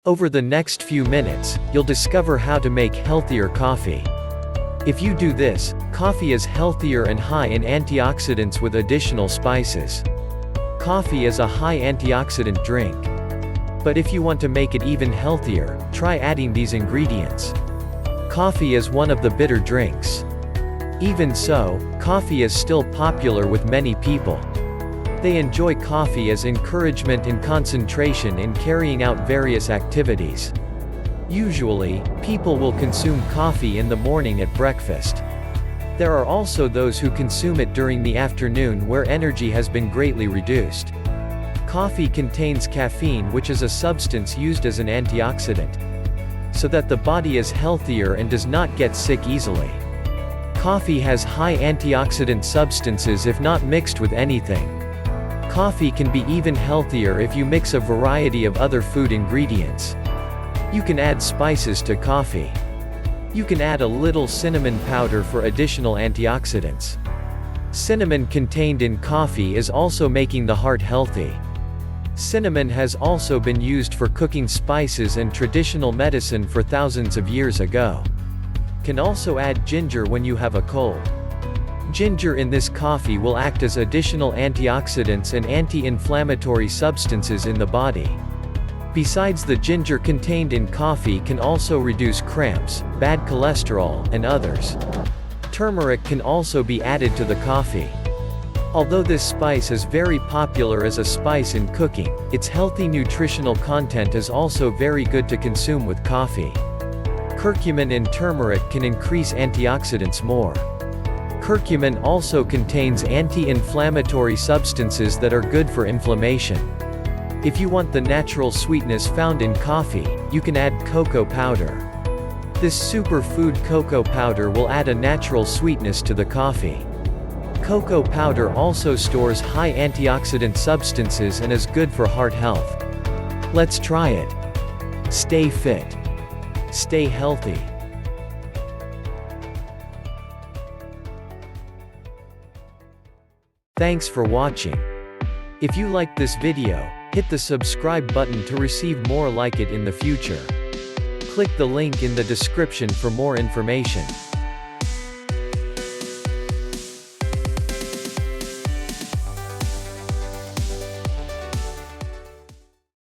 Over the next few minutes, you'll discover how to make healthier coffee. If you do this, coffee is healthier and high in antioxidants with additional spices. Coffee is a high antioxidant drink. But if you want to make it even healthier, try adding these ingredients. Coffee is one of the bitter drinks. Even so, coffee is still popular with many people. They enjoy coffee as encouragement and concentration in carrying out various activities. Usually, people will consume coffee in the morning at breakfast. There are also those who consume it during the afternoon where energy has been greatly reduced. Coffee contains caffeine, which is a substance used as an antioxidant, so that the body is healthier and does not get sick easily. Coffee has high antioxidant substances if not mixed with anything. Coffee can be even healthier if you mix a variety of other food ingredients. You can add spices to coffee. You can add a little cinnamon powder for additional antioxidants. Cinnamon contained in coffee is also making the heart healthy. Cinnamon has also been used for cooking spices and traditional medicine for thousands of years ago. Can also add ginger when you have a cold. Ginger in this coffee will act as additional antioxidants and anti-inflammatory substances in the body. Besides, the ginger contained in coffee can also reduce cramps, bad cholesterol, and others. Turmeric can also be added to the coffee. Although this spice is very popular as a spice in cooking, its healthy nutritional content is also very good to consume with coffee. Curcumin in turmeric can increase antioxidants more. Curcumin also contains anti-inflammatory substances that are good for inflammation. If you want the natural sweetness found in coffee, you can add cocoa powder. This superfood cocoa powder will add a natural sweetness to the coffee. Cocoa powder also stores high antioxidant substances and is good for heart health. Let's try it. Stay fit. Stay healthy. Thanks for watching. If you liked this video, hit the subscribe button to receive more like it in the future. Click the link in the description for more information.